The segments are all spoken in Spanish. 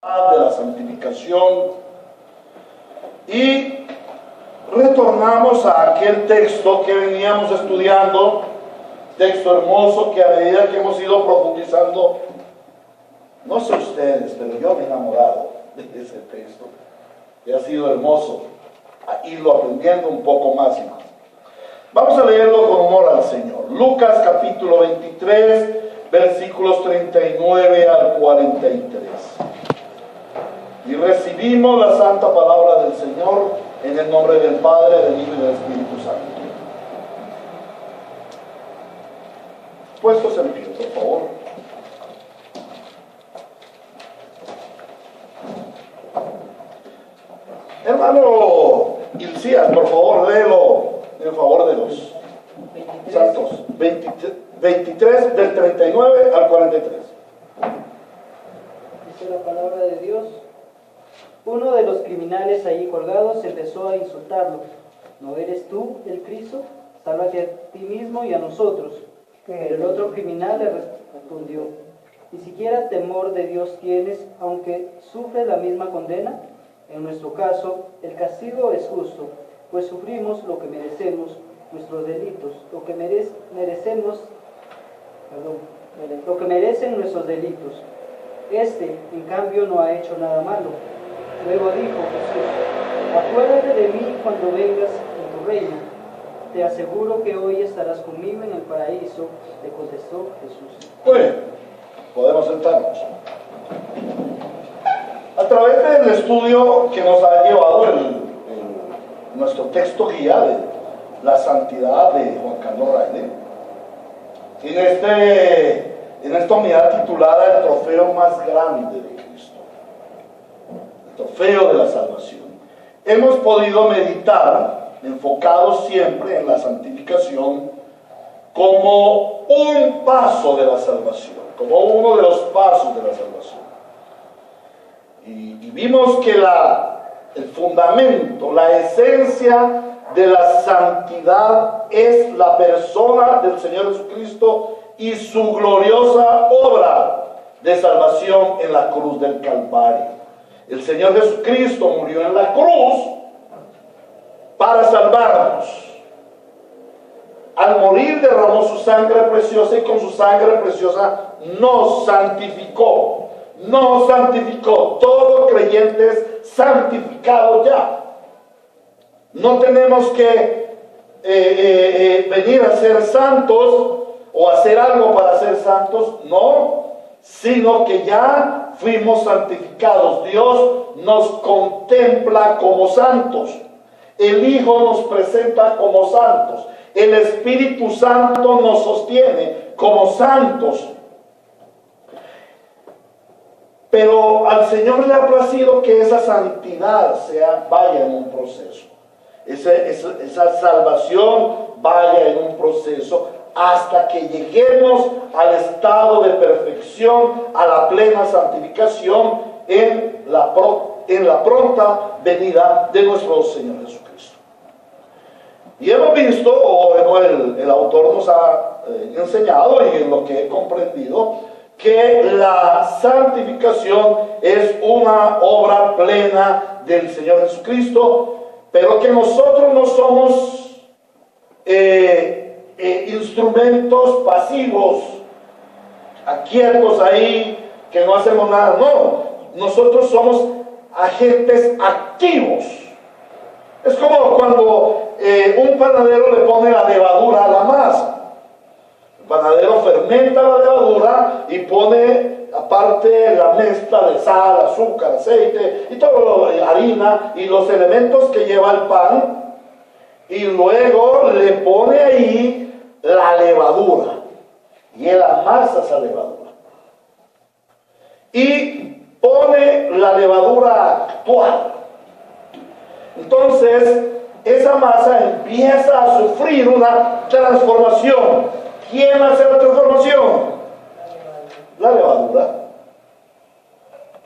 de la santificación, y retornamos a aquel texto que veníamos estudiando, texto hermoso que a medida que hemos ido profundizando, no sé ustedes, pero yo me he enamorado de ese texto, y ha sido hermoso irlo aprendiendo un poco más y más. Vamos a leerlo con honor al Señor. Lucas capítulo 23, versículos 39 al 43. Y recibimos la santa palabra del Señor en el nombre del Padre, del Hijo y del Espíritu Santo. Puestos en pie, por favor. Hermano Ilcías, por favor, léelo en favor de los 23. santos. 23 del 39 al 43. Dice la palabra de Dios. Uno de los criminales allí colgados empezó a insultarlo. ¿No eres tú el Cristo? Sálvate a ti mismo y a nosotros. Pero el otro criminal le respondió: ni siquiera temor de Dios tienes, aunque sufres la misma condena. En nuestro caso, el castigo es justo, pues sufrimos lo que merecemos, nuestros delitos, lo que merecen nuestros delitos. Este, en cambio, no ha hecho nada malo. Luego dijo Jesús: acuérdate de mí cuando vengas en tu reino. Te aseguro que hoy estarás conmigo en el paraíso, le contestó Jesús. Muy bien, podemos sentarnos. A través del estudio que nos ha llevado nuestro texto guía de la santidad de Juan Carlos Raide, en esta unidad titulada El trofeo más grande de Cristo, el trofeo de la salvación, hemos podido meditar enfocados siempre en la santificación como un paso de la salvación, como uno de los pasos de la salvación. Y vimos que el fundamento, la esencia de la santidad es la persona del Señor Jesucristo y su gloriosa obra de salvación en la cruz del Calvario. El Señor Jesucristo murió en la cruz para salvarnos. Al morir derramó su sangre preciosa y con su sangre preciosa nos santificó. Nos santificó. Todo creyente es santificado ya. No tenemos que venir a ser santos o hacer algo para ser santos, no, sino que ya fuimos santificados. Dios nos contempla como santos. El Hijo nos presenta como santos. El Espíritu Santo nos sostiene como santos. Pero al Señor le ha placido que esa santidad vaya en un proceso. Esa salvación vaya en un proceso hasta que lleguemos al estado de perfección, a la plena santificación en la pronta venida de nuestro Señor Jesucristo. Y hemos visto, o el autor nos ha enseñado, y en lo que he comprendido, que la santificación es una obra plena del Señor Jesucristo, pero que nosotros no somos instrumentos pasivos, quietos ahí, que no hacemos nada. No, nosotros somos agentes activos. Es como cuando un panadero le pone la levadura a la masa. El panadero fermenta la levadura y pone aparte la mezcla de sal, azúcar, aceite y todo, harina y los elementos que lleva el pan, y luego le pone ahí la levadura y él amasa esa levadura y pone la levadura actual. Entonces esa masa empieza a sufrir una transformación. ¿Quién hace la transformación? La levadura,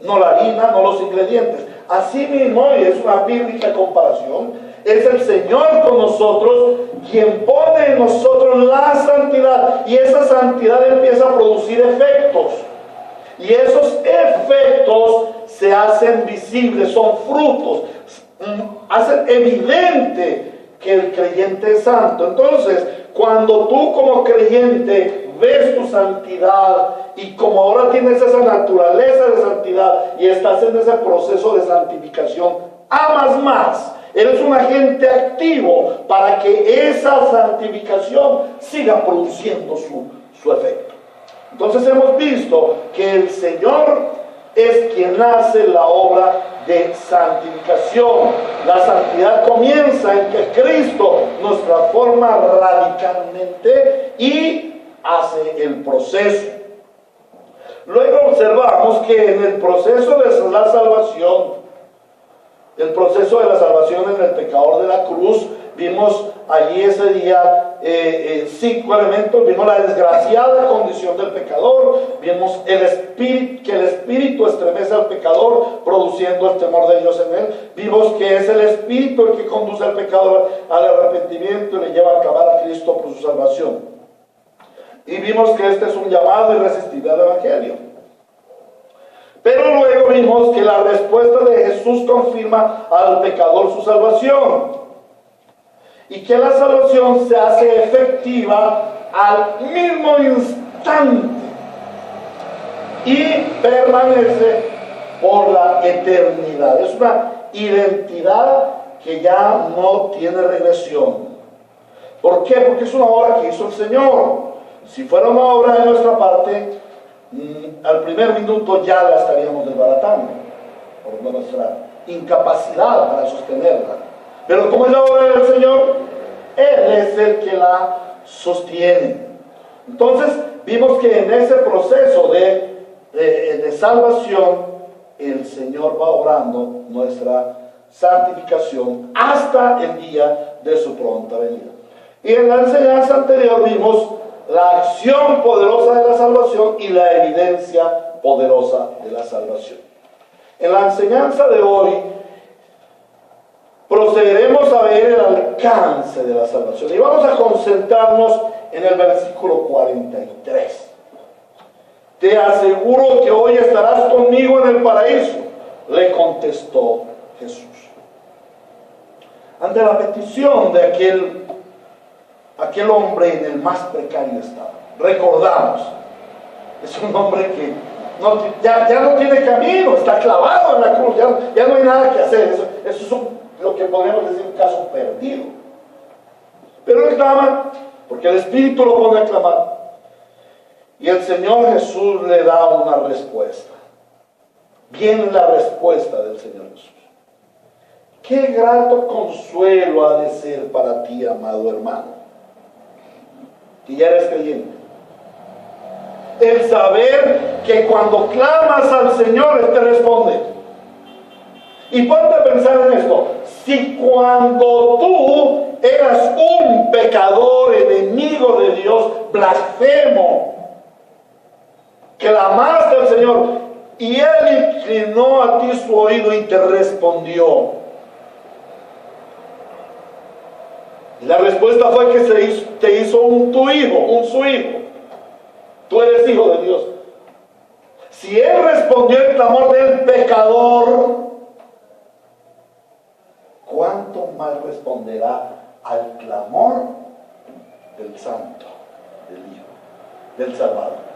no la harina, no los ingredientes. Así mismo, y es una bíblica comparación, es el Señor con nosotros quien pone en nosotros la santidad, y esa santidad empieza a producir efectos, y esos efectos se hacen visibles, son frutos, hacen evidente que el creyente es santo. Entonces, cuando tú como creyente ves tu santidad y como ahora tienes esa naturaleza de santidad y estás en ese proceso de santificación, amas más. Eres un agente activo para que esa santificación siga produciendo su efecto. Entonces hemos visto que el Señor es quien hace la obra de santificación. La santidad comienza en que Cristo nos transforma radicalmente y hace el proceso. Luego observamos que en el proceso de la salvación, el proceso de la salvación en el pecador de la cruz, vimos allí ese día 5 elementos. Vimos la desgraciada condición del pecador, vimos que el espíritu estremece al pecador produciendo el temor de Dios en él, vimos que es el espíritu el que conduce al pecador al arrepentimiento y le lleva a clamar a Cristo por su salvación, y vimos que este es un llamado irresistible al evangelio. Pero luego vimos que la respuesta de Jesús confirma al pecador su salvación, y que la salvación se hace efectiva al mismo instante y permanece por la eternidad. Es una identidad que ya no tiene regresión. ¿Por qué? Porque es una obra que hizo el Señor. Si fuera una obra de nuestra parte, al primer minuto ya la estaríamos desbaratando por nuestra incapacidad para sostenerla. Pero como es la obra del Señor, Él es el que la sostiene. Entonces vimos que en ese proceso de salvación, el Señor va obrando nuestra santificación hasta el día de su pronta venida. Y en la enseñanza anterior vimos la acción poderosa de la salvación y la evidencia poderosa de la salvación. En la enseñanza de hoy procederemos a ver el alcance de la salvación y vamos a concentrarnos en el versículo 43. Te aseguro que hoy estarás conmigo en el paraíso, le contestó Jesús. Ante la petición de aquel hombre en el más precario estado, recordamos, es un hombre que ya no tiene camino, está clavado en la cruz, ya no hay nada que hacer. Eso es lo que podríamos decir un caso perdido. Pero él clama porque el Espíritu lo pone a clamar, y el Señor Jesús le da una respuesta. Viene la respuesta del Señor Jesús. Qué grato consuelo ha de ser para ti, amado hermano, que ya eres creyente, el saber que cuando clamas al Señor, Él te responde. Y ponte a pensar en esto: si cuando tú eras un pecador, enemigo de Dios, blasfemo, clamaste al Señor y Él inclinó a ti su oído y te respondió, y la respuesta fue que te hizo tu hijo, su hijo. Tú eres hijo de Dios. Si Él respondió el clamor del pecador, ¿cuánto más responderá al clamor del Santo, del Hijo, del Salvador?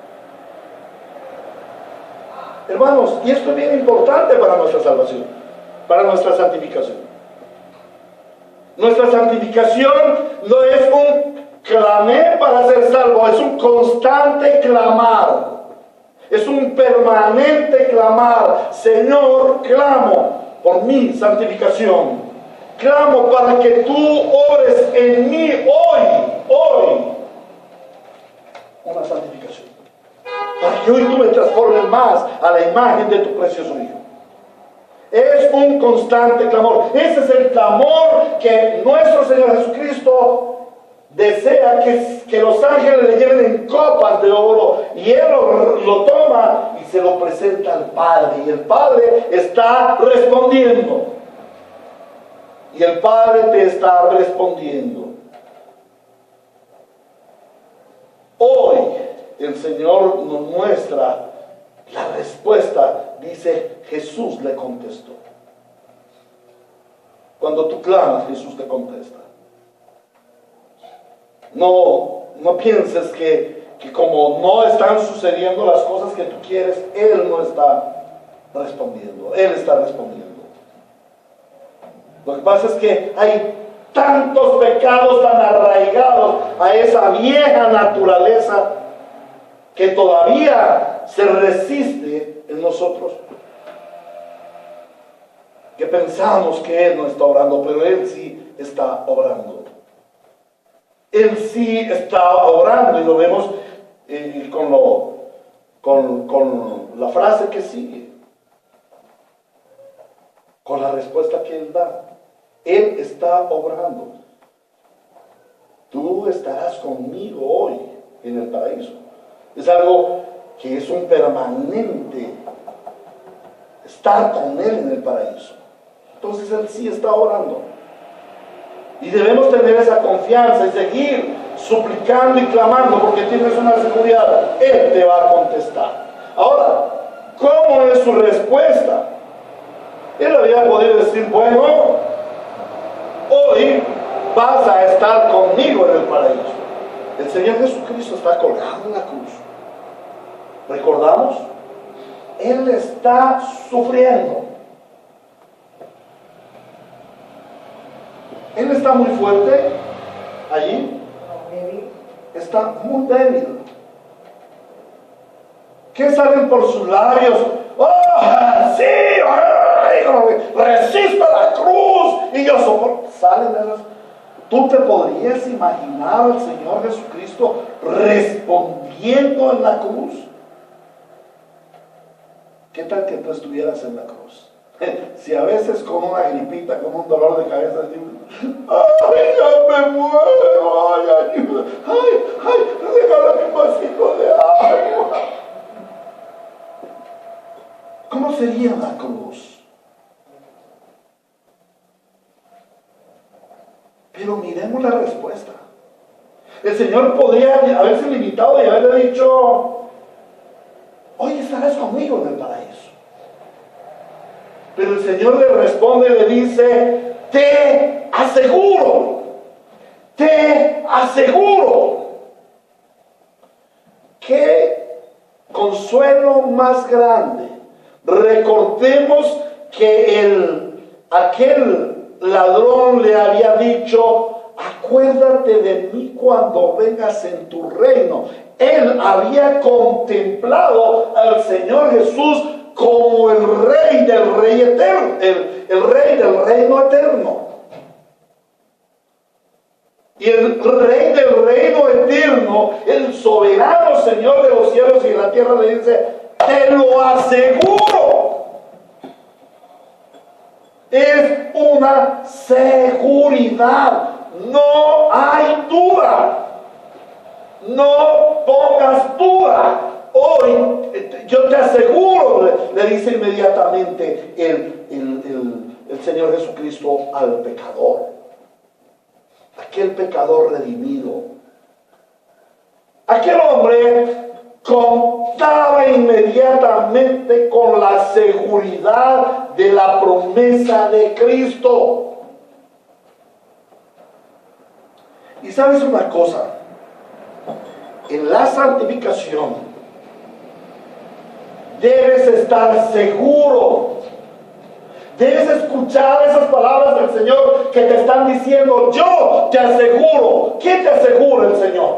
Hermanos, y esto es bien importante para nuestra salvación, para nuestra santificación. Nuestra santificación no es un clamé para ser salvo, es un constante clamar, es un permanente clamar. Señor, clamo por mi santificación, clamo para que tú obres en mí hoy una santificación, para que hoy tú me transformes más a la imagen de tu precioso Hijo. Es un constante clamor. Ese es el clamor que nuestro Señor Jesucristo desea que los ángeles le lleven en copas de oro, y Él lo toma y se lo presenta al Padre, y el Padre está respondiendo, y el Padre te está respondiendo. Hoy el Señor nos muestra La respuesta, dice, Jesús le contestó. Cuando tú clamas, Jesús te contesta. No pienses que como no están sucediendo las cosas que tú quieres, Él no está respondiendo. Él está respondiendo. Lo que pasa es que hay tantos pecados tan arraigados a esa vieja naturaleza que todavía se resiste en nosotros, que pensamos que Él no está obrando, pero Él sí está obrando. Él sí está obrando, y lo vemos con la frase que sigue, con la respuesta que Él da. Él está obrando. Tú estarás conmigo hoy en el paraíso. Es algo que es un permanente estar con Él en el paraíso. Entonces Él sí está orando. Y debemos tener esa confianza y seguir suplicando y clamando, porque tienes una seguridad. Él te va a contestar. Ahora, ¿cómo es su respuesta? Él había podido decir, bueno, hoy vas a estar conmigo en el paraíso. El Señor Jesucristo está colgado en la cruz. ¿Recordamos? Él está sufriendo. Él está muy fuerte allí. Está muy débil. ¿Qué salen por sus labios? ¡Oh, sí! ¡Resisto la cruz! Y yo soporto. Salen de las... ¿Tú te podrías imaginar al Señor Jesucristo respondiendo en la cruz? ¿Qué tal que tú estuvieras en la cruz? Si a veces con una gripita, con un dolor de cabeza, ¡ay, ya me muero! ¡Ay, ayuda! ¡Ay, regálame un vasito de agua! ¿Cómo sería la cruz? Pero miremos la respuesta. El Señor podría haberse limitado y haberle dicho, hoy estarás conmigo en el paraíso. Pero el Señor le responde y le dice, te aseguro, qué consuelo más grande. Recordemos que aquel ladrón le había dicho, acuérdate de mí cuando vengas en tu reino. Él había contemplado al Señor Jesús como el rey del rey eterno, el rey del reino eterno. Y el rey del reino eterno, el soberano Señor de los cielos y de la tierra, le dice, te lo aseguro. Es una seguridad, no hay duda. No pongas duda. Hoy, yo te aseguro, le dice inmediatamente el Señor Jesucristo al pecador, aquel pecador redimido, aquel hombre contaba inmediatamente con la seguridad de la promesa de Cristo. Y sabes una cosa, en la santificación debes estar seguro. Debes escuchar esas palabras del Señor que te están diciendo, yo te aseguro. ¿Qué te asegura el Señor?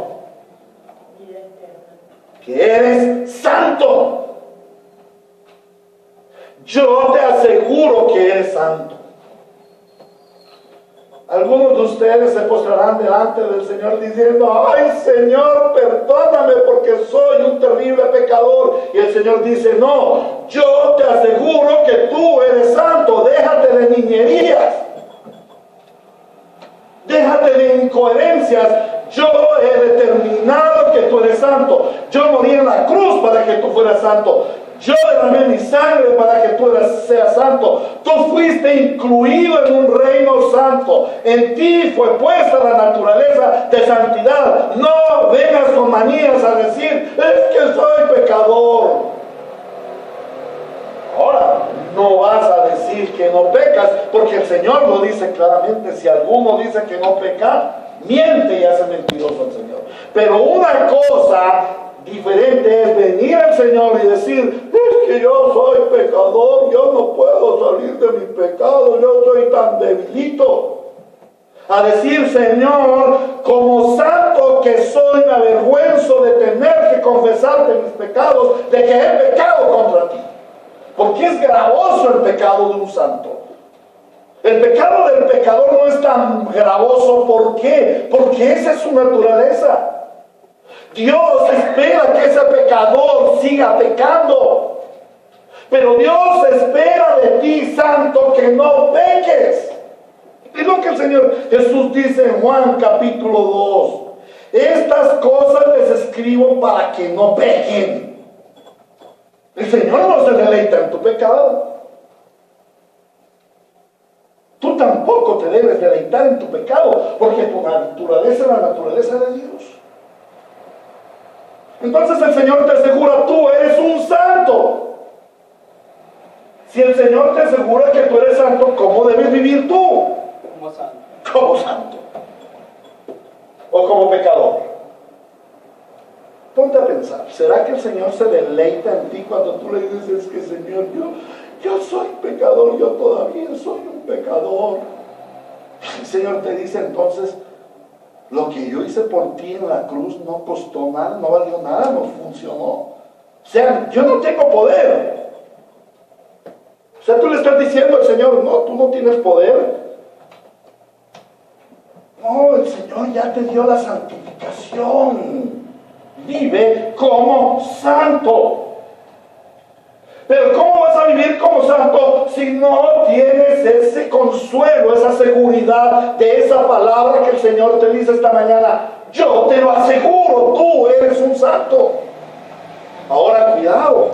Que eres santo. Yo te aseguro que eres santo. Algunos de ustedes se postrarán delante del Señor diciendo, ay Señor, perdóname porque soy un terrible pecador. Y el Señor dice, no, yo te aseguro que tú eres santo. Déjate de niñerías, déjate de incoherencias. Yo he determinado que tú eres santo. Yo morí en la cruz para que tú fueras santo. Yo derramé mi sangre para que tú seas santo. Tú fuiste incluido en un reino santo. En ti fue puesta la naturaleza de santidad. No vengas con manías a decir, es que soy pecador. Ahora, no vas a decir que no pecas, porque el Señor lo dice claramente. Si alguno dice que no peca, miente y hace mentiroso al Señor. Pero una cosa diferente es venir al Señor y decir: es que yo soy pecador, yo no puedo salir de mi pecado, yo soy tan debilito. A decir: Señor, como santo que soy, me avergüenzo de tener que confesarte mis pecados, de que he pecado contra ti. Porque es gravoso el pecado de un santo. El pecado del pecador no es tan gravoso. ¿Por qué? Porque esa es su naturaleza. Dios espera que ese pecador siga pecando. Pero Dios espera de ti, santo, que no peques. Es lo que el Señor Jesús dice en Juan capítulo 2. Estas cosas les escribo para que no pequen. El Señor no se deleita en tu pecado. Tú tampoco te debes deleitar en tu pecado, porque tu naturaleza es la naturaleza de Dios. Entonces el Señor te asegura: tú eres un santo. Si el Señor te asegura que tú eres santo, ¿cómo debes vivir tú? Como santo. Como santo. O como pecador. Ponte a pensar, ¿será que el Señor se deleita en ti cuando tú le dices que Señor, yo soy pecador, yo todavía soy un pecador? El Señor te dice entonces: lo que yo hice por ti en la cruz no costó nada, no valió nada, no funcionó. O sea, yo no tengo poder. O sea, tú le estás diciendo al Señor: no, tú no tienes poder. No, el Señor ya te dio la santificación. Vive como santo. Pero ¿cómo vas a vivir como santo si no tienes ese consuelo, esa seguridad de esa palabra que el Señor te dice esta mañana? Yo te lo aseguro, tú eres un santo. Ahora cuidado,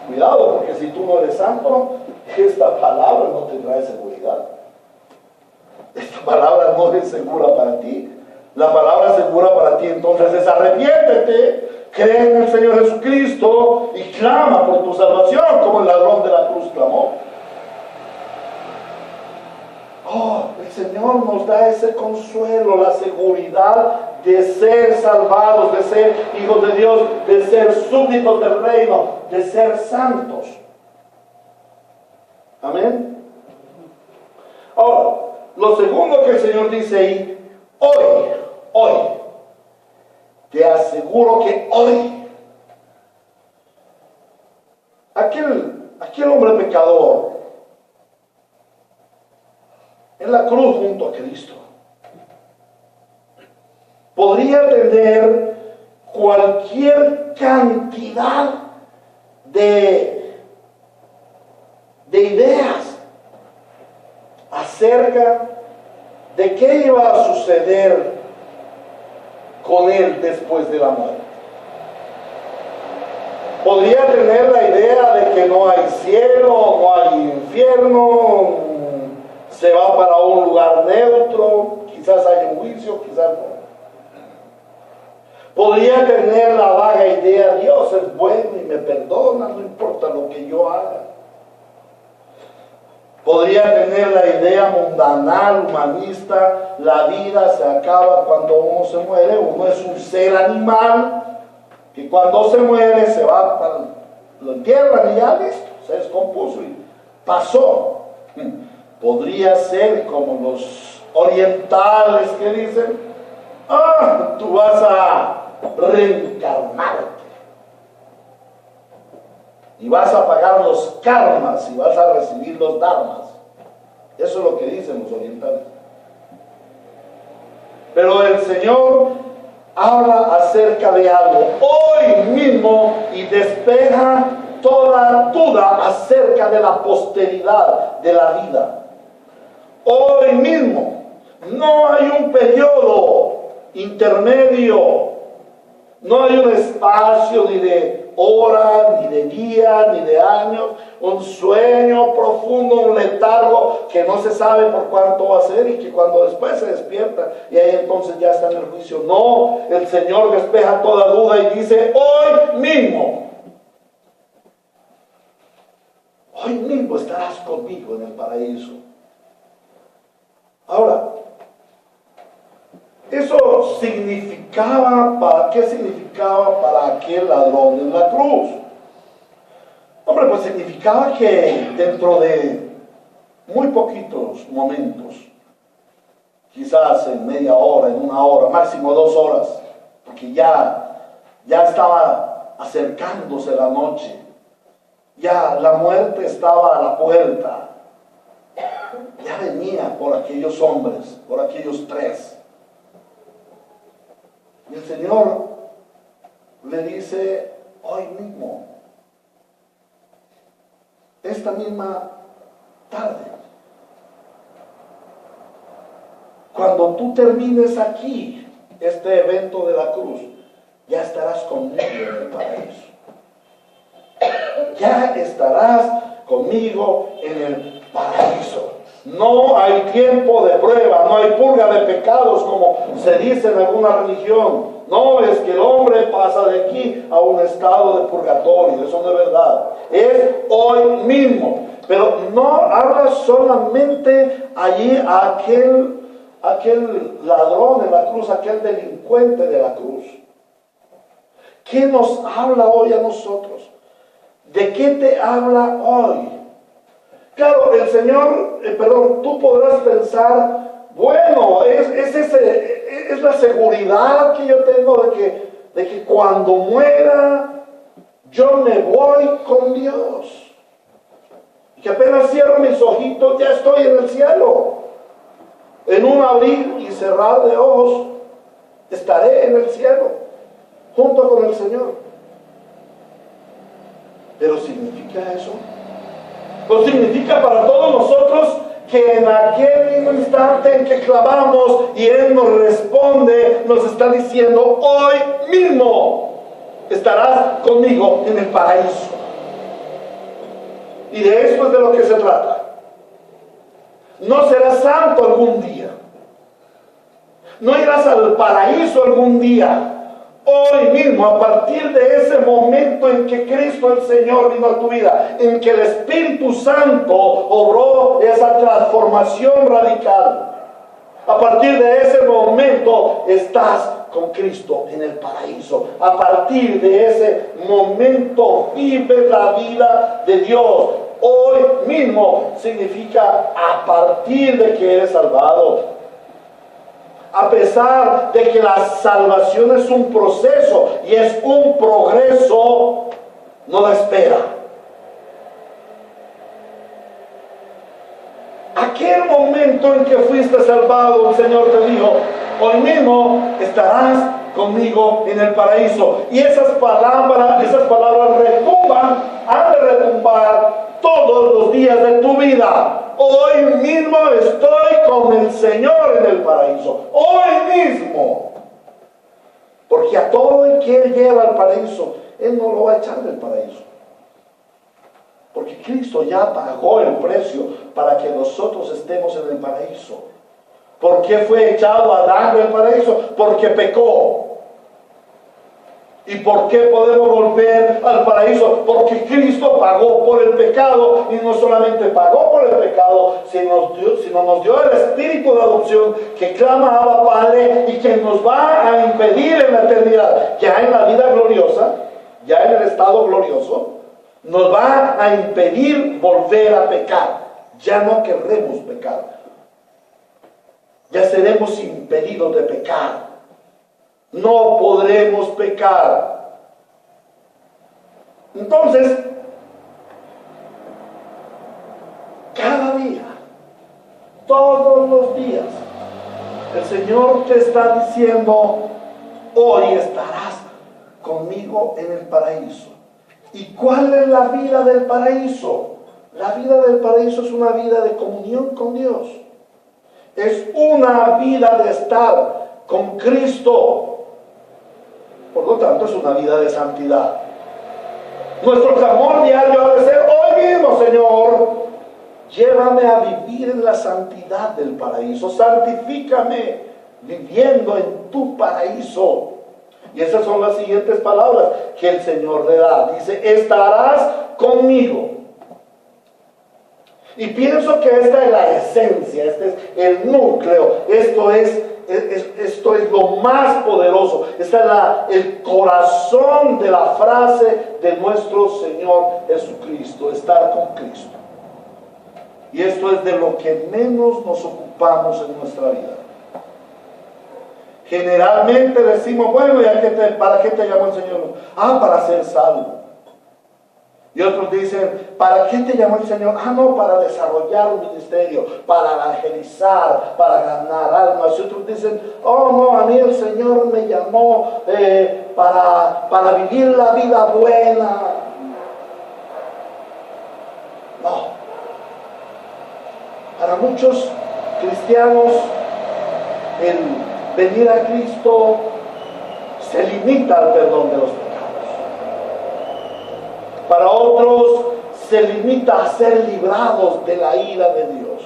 cuidado, porque si tú no eres santo, esta palabra no te trae seguridad. Esta palabra no es segura para ti. La palabra segura para ti entonces es: arrepiéntete, cree en el Señor Jesucristo y clama por tu salvación, como el ladrón de la cruz clamó. Oh, el Señor nos da ese consuelo, la seguridad de ser salvados, de ser hijos de Dios, de ser súbditos del reino, de ser santos. Amén. Ahora, lo segundo que el Señor dice ahí: hoy, te aseguro que hoy, aquel hombre pecador en la cruz junto a Cristo podría tener cualquier cantidad de ideas acerca de qué iba a suceder con él después de la muerte. Podría tener la idea de que no hay cielo, no hay infierno, se va para un lugar neutro, quizás haya un juicio, quizás no. Podría tener la vaga idea: Dios es bueno y me perdona, no importa lo que yo haga. Podría tener la idea mundanal, humanista: la vida se acaba cuando uno se muere, uno es un ser animal que cuando se muere se va, lo entierran y ya listo, se descompuso y pasó. Podría ser como los orientales que dicen: tú vas a reencarnarte y vas a pagar los karmas y vas a recibir los dharmas. Eso es lo que dicen los orientales. Pero el Señor habla acerca de algo hoy mismo y despeja toda duda acerca de la posteridad de la vida. Hoy mismo no hay un periodo intermedio, no hay un espacio ni de hora, ni de día, ni de años, un sueño profundo, un letargo que no se sabe por cuánto va a ser y que cuando después se despierta y ahí entonces ya está en el juicio. No, el Señor despeja toda duda y dice: hoy mismo. hoy mismo estarás conmigo en el paraíso. Ahora, eso significaba, ¿qué significaba para aquel ladrón en la cruz? Hombre, pues significaba que dentro de muy poquitos momentos, quizás en media hora, en una hora, máximo 2 horas, porque ya estaba acercándose la noche, ya la muerte estaba a la puerta, ya venía por aquellos hombres, por aquellos 3. Y el Señor le dice, hoy mismo, esta misma tarde, cuando tú termines aquí este evento de la cruz, ya estarás conmigo en el paraíso. Ya estarás conmigo en el paraíso. No hay tiempo de prueba, no hay purga de pecados como se dice en alguna religión. No, es que el hombre pasa de aquí a un estado de purgatorio, eso no es verdad. Es hoy mismo. Pero no habla solamente allí a aquel ladrón en la cruz, aquel delincuente de la cruz. ¿Qué nos habla hoy a nosotros? ¿De qué te habla hoy? Claro, el Señor, tú podrás pensar, bueno, es la seguridad que yo tengo de que cuando muera, yo me voy con Dios. Y que apenas cierro mis ojitos, ya estoy en el cielo. En un abrir y cerrar de ojos, estaré en el cielo, junto con el Señor. Pero ¿significa eso? Pues significa para todos nosotros que en aquel mismo instante en que clamamos y Él nos responde, nos está diciendo, hoy mismo estarás conmigo en el paraíso. Y de eso es de lo que se trata. No serás santo algún día. No irás al paraíso algún día. Hoy mismo, a partir de ese momento en que Cristo el Señor vino a tu vida, en que el Espíritu Santo obró esa transformación radical, a partir de ese momento estás con Cristo en el paraíso. A partir de ese momento vives la vida de Dios. Hoy mismo significa a partir de que eres salvado. A pesar de que la salvación es un proceso y es un progreso, no la espera. Aquel momento en que fuiste salvado, el Señor te dijo, hoy mismo estarás conmigo en el paraíso. Y esas palabras retumban, han de retumbar todos los días de tu vida. Hoy mismo estoy con el Señor en el paraíso. Hoy mismo. Porque a todo el que Él lleva al paraíso, Él no lo va a echar del paraíso. Porque Cristo ya pagó el precio para que nosotros estemos en el paraíso. ¿Por qué fue echado Adán del paraíso? Porque pecó. ¿Y por qué podemos volver al paraíso? Porque Cristo pagó por el pecado, y no solamente pagó por el pecado, sino nos dio el espíritu de adopción que clama Abba Padre y que nos va a impedir en la eternidad, ya en la vida gloriosa, ya en el estado glorioso, nos va a impedir volver a pecar. Ya no querremos pecar. Ya seremos impedidos de pecar. No podremos pecar. Entonces, cada día, todos los días, el Señor te está diciendo, hoy estarás conmigo en el paraíso. ¿Y cuál es la vida del paraíso? La vida del paraíso es una vida de comunión con Dios. Es una vida de estar con Cristo. Por lo tanto, es una vida de santidad. Nuestro clamor diario ha de ser, hoy mismo, Señor, llévame a vivir en la santidad del paraíso. Santifícame viviendo en tu paraíso. Y esas son las siguientes palabras que el Señor le da. Dice, estarás conmigo Y pienso que esta es la esencia, este es el núcleo, esto es lo más poderoso, este es el corazón de la frase de nuestro Señor Jesucristo, estar con Cristo. Y esto es de lo que menos nos ocupamos en nuestra vida. Generalmente decimos, bueno, ¿para qué te llamó el Señor? Para ser salvo. Y otros dicen, ¿para qué te llamó el Señor? No, para desarrollar un ministerio, para evangelizar, para ganar almas. Y otros dicen, no, a mí el Señor me llamó para vivir la vida buena. No. Para muchos cristianos, el venir a Cristo se limita al perdón de los pecados. Para otros se limita a ser librados de la ira de Dios.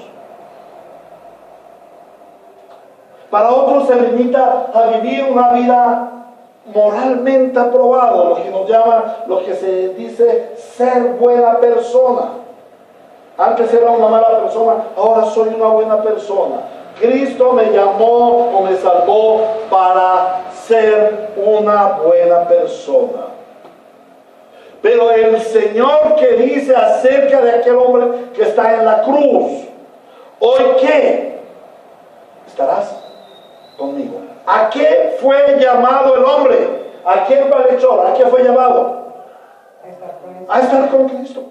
Para otros se limita a vivir una vida moralmente aprobada, lo que se dice ser buena persona. Antes era una mala persona, ahora soy una buena persona. Cristo me llamó o me salvó para ser una buena persona. Pero el Señor que dice acerca de aquel hombre que está en la cruz, ¿hoy qué? Estarás conmigo. ¿A qué fue llamado el hombre? ¿A qué malhechor? ¿A qué fue llamado? A estar con Cristo.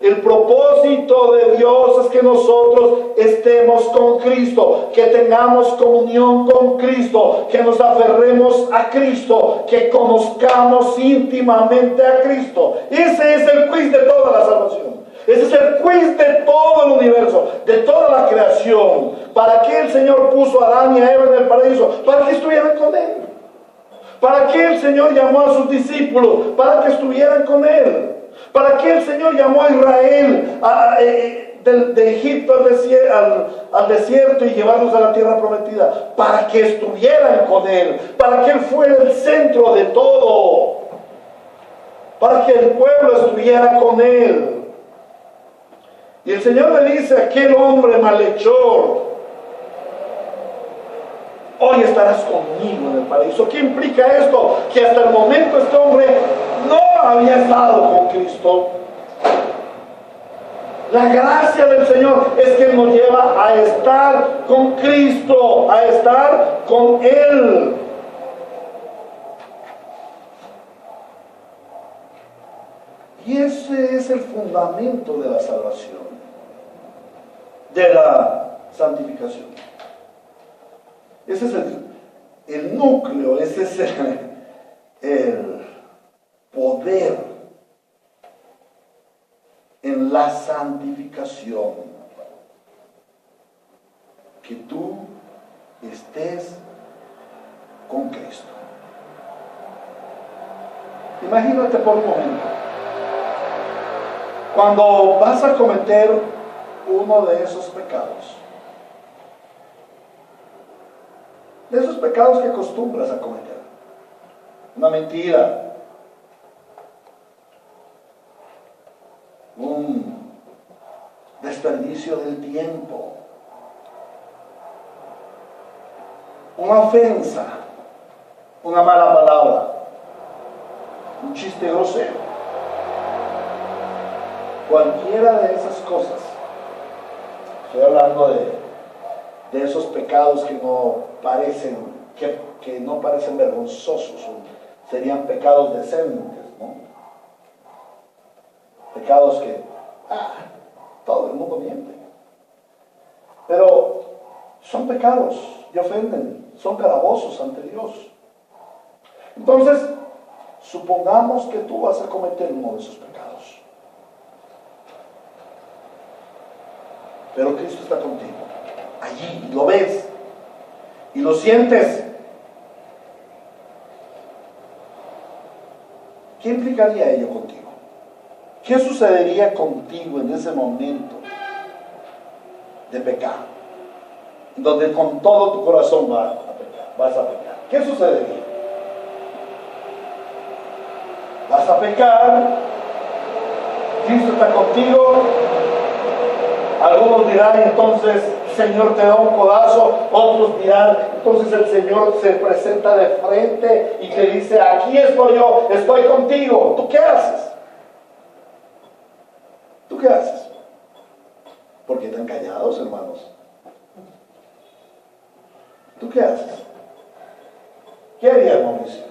El propósito de Dios es que nosotros estemos con Cristo, que tengamos comunión con Cristo, que nos aferremos a Cristo, que conozcamos íntimamente a Cristo. Ese es el quiz de toda la salvación. Ese es el quiz de todo el universo, de toda la creación. ¿Para qué el Señor puso a Adán y a Eva en el paraíso? Para que estuvieran con Él. ¿Para qué el Señor llamó a sus discípulos? Para que estuvieran con Él. ¿Para qué el Señor llamó a Israel de Egipto al desierto y llevarlos a la tierra prometida? Para que estuvieran con Él, para que Él fuera el centro de todo, para que el pueblo estuviera con Él. Y el Señor le dice a aquel hombre malhechor, hoy estarás conmigo en el paraíso. ¿Qué implica esto? Que hasta el momento este hombre no había estado con Cristo. La gracia del Señor es que nos lleva a estar con Cristo, a estar con Él. Y ese es el fundamento de la salvación, de la santificación. Ese es el núcleo, ese es el poder en la santificación. Que tú estés con Cristo. Imagínate por un momento, cuando vas a cometer uno de esos pecados, de esos pecados que acostumbras a cometer, una mentira, un desperdicio del tiempo, una ofensa, una mala palabra, un chiste grosero, cualquiera de esas cosas. Estoy hablando de esos pecados que no parecen vergonzosos, serían pecados decentes, ¿no? Pecados que todo el mundo miente, pero son pecados y ofenden, son gravosos ante Dios. Entonces, supongamos que tú vas a cometer uno de esos pecados, pero Cristo está contigo allí, lo ves y lo sientes. ¿Qué implicaría ello contigo? ¿Qué sucedería contigo en ese momento de pecado, donde con todo tu corazón vas a pecar? ¿Qué sucedería? Vas a pecar, Cristo está contigo, Algunos dirán entonces, Señor te da un codazo. Otros dirán, entonces el Señor se presenta de frente y te dice, aquí estoy yo, estoy contigo. ¿Tú qué haces? ¿Tú qué haces? ¿Por qué están callados, hermanos? ¿Tú qué haces? ¿Qué harías, Mauricio?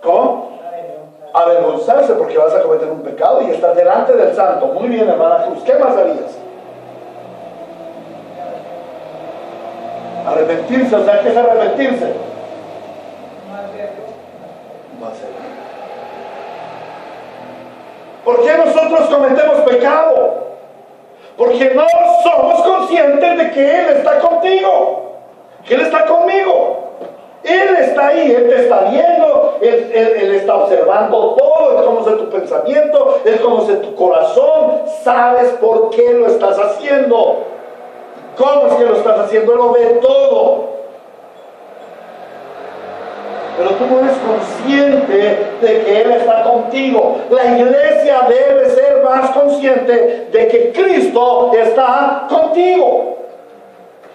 ¿Cómo? Avergonzarse porque vas a cometer un pecado y estás delante del santo. Muy bien, hermana Cruz. ¿Qué más harías? Arrepentirse. O sea, ¿qué es arrepentirse? No hacerlo. ¿Por qué nosotros cometemos pecado? Porque no somos conscientes de que Él está contigo, que Él está conmigo. Él está ahí, Él te está viendo, Él está observando todo, Él conoce tu pensamiento, Él conoce tu corazón, sabes por qué lo estás haciendo, cómo es que lo estás haciendo, Él lo ve todo. Pero tú no eres consciente de que Él está contigo. La iglesia debe ser más consciente de que Cristo está contigo.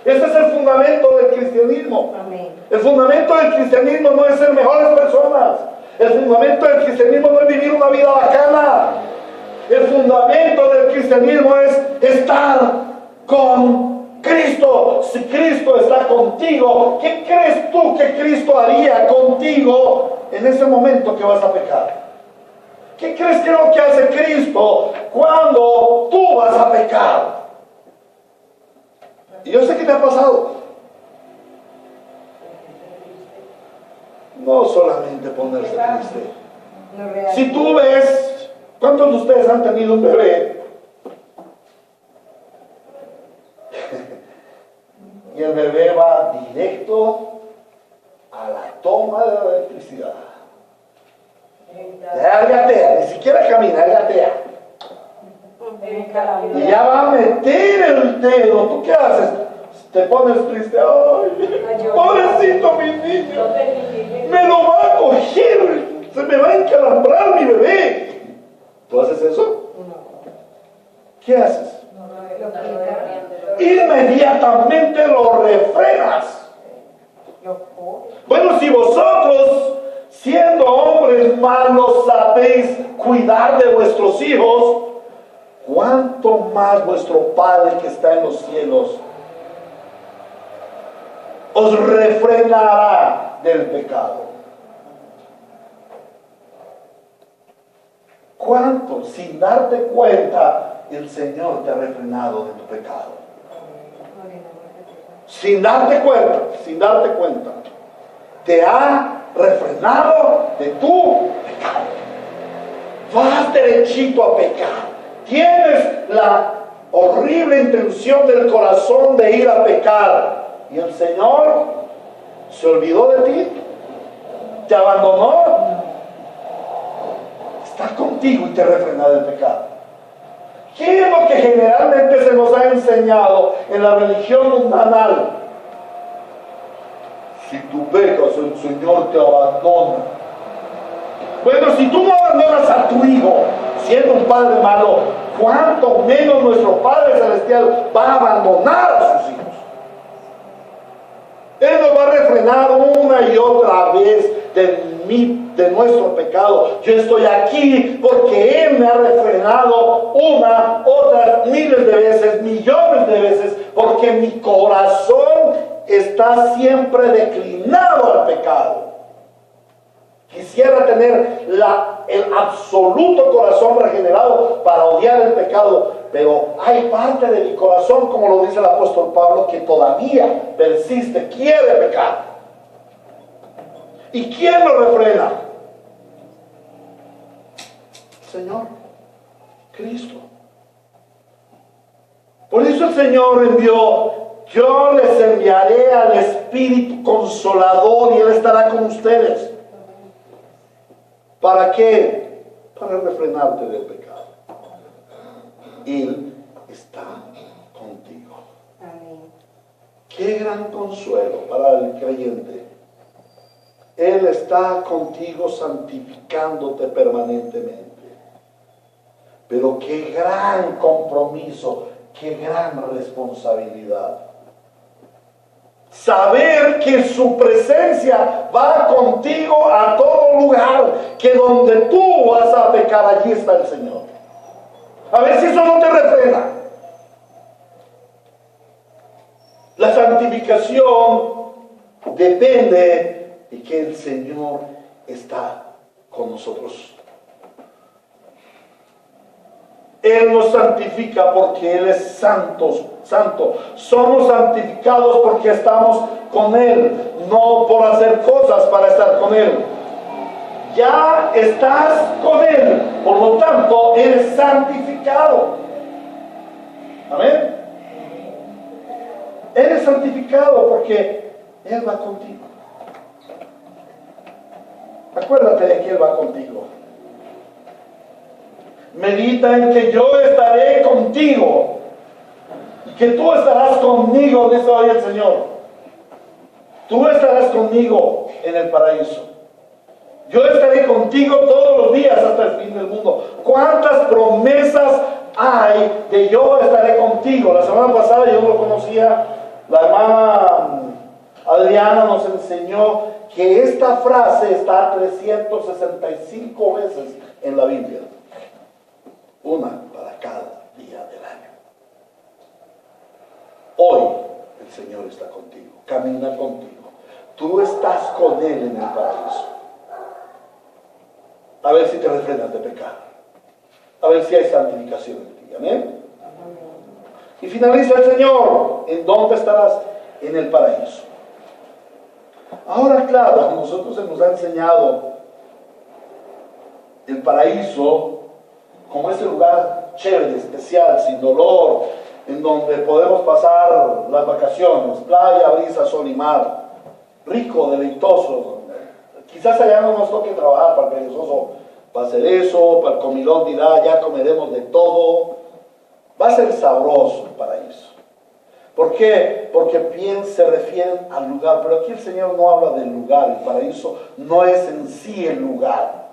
Este es el fundamento del cristianismo. Amén. El fundamento del cristianismo no es ser mejores personas. El fundamento del cristianismo no es vivir una vida bacana. El fundamento del cristianismo es estar con Cristo. Si Cristo está contigo, ¿qué crees tú que Cristo haría contigo en ese momento que vas a pecar? ¿Qué crees que es lo que hace Cristo cuando tú vas a pecar? Y yo sé que te ha pasado. No solamente ponerse triste. Si tú ves, ¿cuántos de ustedes han tenido un bebé? Y el bebé va directo a la toma de la electricidad. Ya gatea, ni siquiera camina, él gatea. Y ya va a meter el dedo. ¿Tú qué haces? Te pones triste. Ay, pobrecito mi niño, me lo va a coger, se me va a encalambrar mi bebé. ¿Tú haces eso? ¿Qué haces? Inmediatamente lo refrenas. Bueno, si vosotros, siendo hombres malos, sabéis cuidar de vuestros hijos, ¿cuánto más vuestro Padre que está en los cielos os refrenará del pecado? ¿Cuánto? Sin darte cuenta, el Señor te ha refrenado de tu pecado. Sin darte cuenta, te ha refrenado de tu pecado. Vas derechito a pecar. Tienes la horrible intención del corazón de ir a pecar. Y el Señor se olvidó de ti. Te abandonó. Está contigo y te refrena del pecado. ¿Qué es lo que generalmente se nos ha enseñado en la religión mundanal? Si tú pecas, el Señor te abandona. Bueno, si tú no abandonas a tu hijo, siendo un padre malo, ¿cuánto menos nuestro Padre Celestial va a abandonar a sus hijos? Él nos va a refrenar una y otra vez de nuestro pecado. Yo estoy aquí porque Él me ha refrenado una, otras, miles de veces, millones de veces, porque mi corazón está siempre declinado al pecado. Quisiera tener el absoluto corazón regenerado para odiar el pecado, pero hay parte de mi corazón, como lo dice el apóstol Pablo, que todavía persiste, quiere pecar. ¿Y quién lo refrena? Señor, Cristo. Por eso el Señor envió: yo les enviaré al Espíritu Consolador y Él estará con ustedes. ¿Para qué? Para refrenarte del pecado. Él está contigo. Amén. Qué gran consuelo para el creyente. Él está contigo santificándote permanentemente. Pero qué gran compromiso, qué gran responsabilidad. Saber que su presencia va contigo a todo lugar, que donde tú vas a pecar, allí está el Señor. A ver si eso no te refrena. La santificación depende de que el Señor está con nosotros. Él nos santifica porque Él es santo. Somos santificados porque estamos con Él, no por hacer cosas para estar con Él. Ya estás con Él, por lo tanto, eres santificado. Amén. Eres santificado porque Él va contigo. Acuérdate de que Él va contigo. Medita en que yo estaré contigo y que tú estarás conmigo, dice hoy el Señor. Tú estarás conmigo en el paraíso. Yo estaré contigo todos los días hasta el fin del mundo. ¿Cuántas promesas hay de yo estaré contigo? La semana pasada yo no lo conocía. La hermana Adriana nos enseñó que esta frase está 365 veces en la Biblia. Una para cada día del año. Hoy el Señor está contigo, camina contigo. Tú estás con Él en el paraíso. A ver si te refrenas de pecar. A ver si hay santificación en ti. Amén. Y finaliza el Señor. ¿En dónde estarás? En el paraíso. Ahora, claro, a nosotros se nos ha enseñado el paraíso como ese lugar chévere, especial, sin dolor, en donde podemos pasar las vacaciones, playa, brisa, sol y mar, rico, deleitoso. Quizás allá no nos toque trabajar, para el perezoso va a ser eso, para el comilón dirá, ya comeremos de todo. Va a ser sabroso el paraíso. ¿Por qué? Porque bien se refieren al lugar, pero aquí el Señor no habla del lugar. El paraíso no es en sí el lugar.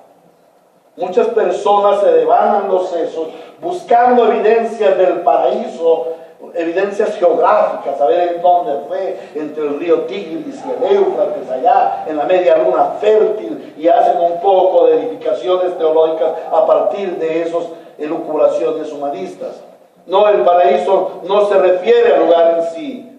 Muchas personas se devanan los sesos buscando evidencias del paraíso, evidencias geográficas, a ver en dónde fue, entre el río Tigris y el Éufrates, allá en la media luna fértil, y hacen un poco de edificaciones teológicas a partir de esas elucubraciones humanistas. No, el paraíso no se refiere al lugar en sí.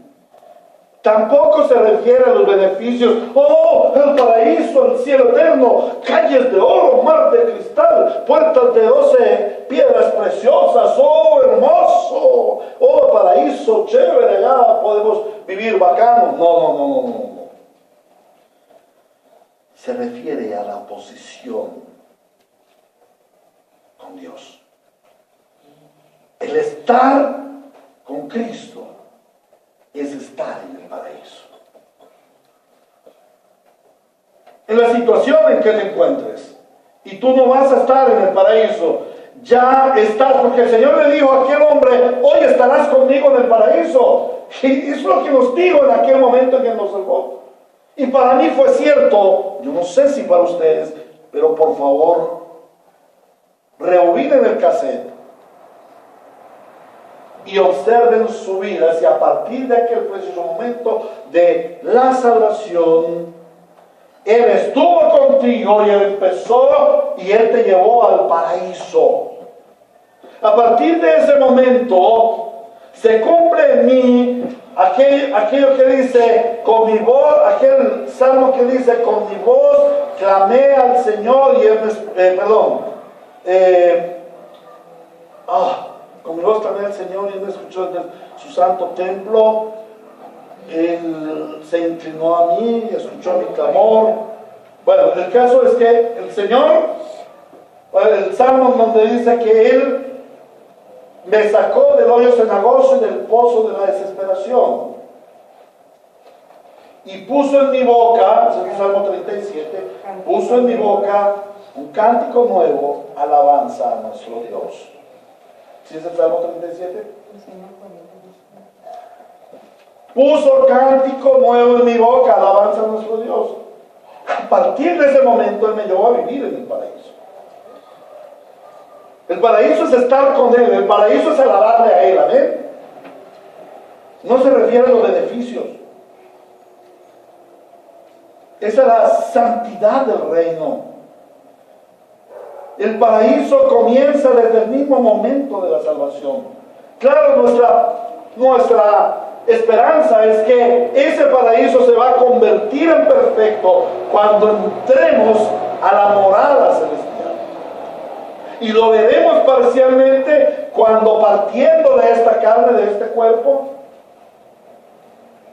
Tampoco se refiere a los beneficios. Oh, el paraíso, el cielo eterno, calles de oro, mar de cristal, puertas de 12 piedras preciosas. Oh, hermoso. Oh, paraíso, chévere, allá podemos vivir bacano. No. Se refiere a la posición con Dios. El estar con Cristo es estar en el paraíso. En la situación en que te encuentres, y tú no vas a estar en el paraíso, ya estás, porque el Señor le dijo a aquel hombre, hoy estarás conmigo en el paraíso. Y eso es lo que nos dijo en aquel momento en que nos salvó. Y para mí fue cierto, yo no sé si para ustedes, pero por favor, reubinen el cassette y observen su vida, si a partir de aquel preciso momento de la salvación, Él estuvo contigo y Él empezó y Él te llevó al paraíso. A partir de ese momento, se cumple en mí aquello que dice, con mi voz, aquel salmo que dice, con mi voz clamé al Señor y Él me, con mi voz clamé al Señor y Él me escuchó en su santo templo. Él se inclinó a mí y escuchó mi clamor. Bueno, el caso es que el Señor, el salmo donde dice que Él me sacó del hoyo cenagoso y del pozo de la desesperación y puso en mi boca, ese es el Salmo 37, puso en mi boca un cántico nuevo, alabanza a nuestro Dios. ¿Sí es el Salmo 37? Puso cántico nuevo en mi boca, alabanza a nuestro Dios. A partir de ese momento Él me llevó a vivir en el paraíso. El paraíso es estar con Él, el paraíso es alabarle a Él, amén. No se refiere a los beneficios. Esa es la santidad del reino. El paraíso comienza desde el mismo momento de la salvación. Claro, nuestra esperanza es que ese paraíso se va a convertir en perfecto cuando entremos a la morada celestial. Y lo veremos parcialmente cuando, partiendo de esta carne, de este cuerpo,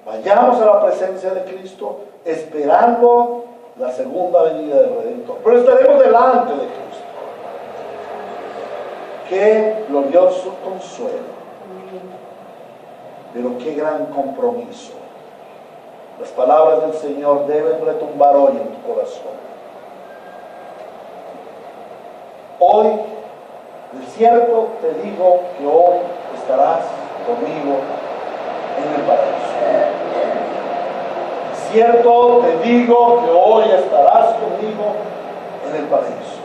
vayamos a la presencia de Cristo esperando la segunda venida del Redentor. Pero estaremos delante de Cristo. Qué glorioso consuelo. Pero qué gran compromiso. Las palabras del Señor deben retumbar hoy en tu corazón. Hoy, de cierto te digo que hoy estarás conmigo en el paraíso. De cierto te digo que hoy estarás conmigo en el paraíso.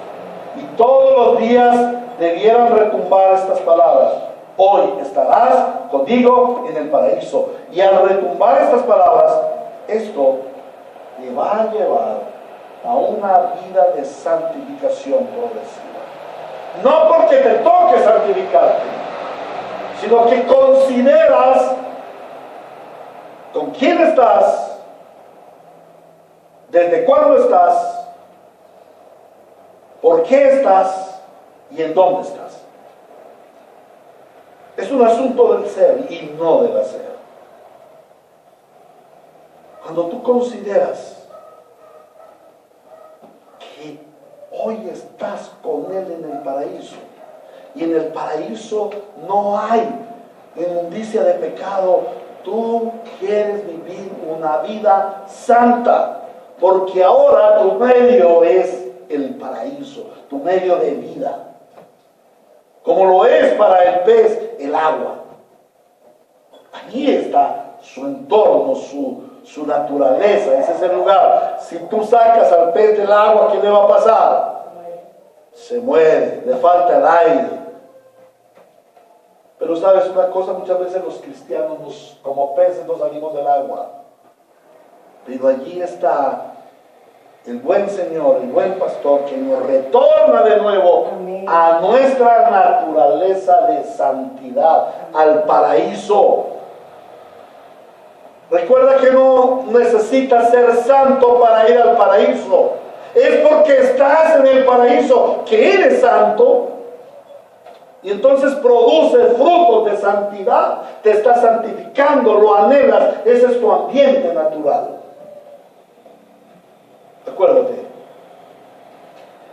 Y todos los días debieran retumbar estas palabras. Hoy estarás conmigo en el paraíso. Y al retumbar estas palabras, esto te va a llevar a una vida de santificación progresiva. No porque te toque santificarte, sino que consideras con quién estás, desde cuándo estás, por qué estás y en dónde estás. Es un asunto del ser y no del hacer. Cuando tú consideras que hoy estás con Él en el paraíso, y en el paraíso no hay inmundicia de pecado, tú quieres vivir una vida santa, porque ahora tu medio es el paraíso, tu medio de vida. Como lo es para el pez el agua. Allí está su entorno, su naturaleza, ese es el lugar. Si tú sacas al pez del agua, ¿qué le va a pasar? Se muere, le falta el aire. Pero sabes una cosa, muchas veces los cristianos como peces nos salimos del agua. Pero allí está el buen Señor, el buen pastor, que nos retorna de nuevo a nuestra naturaleza de santidad, al paraíso. Recuerda que no necesitas ser santo para ir al paraíso. Es porque estás en el paraíso que eres santo. Y entonces produce frutos de santidad. Te estás santificando, lo anhelas. Ese es tu ambiente natural. Acuérdate,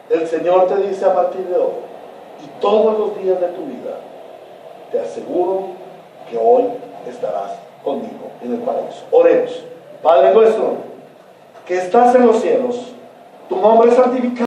el Señor te dice a partir de hoy y todos los días de tu vida, te aseguro que hoy estarás conmigo en el paraíso. Oremos. Padre nuestro, que estás en los cielos, tu nombre es santificado.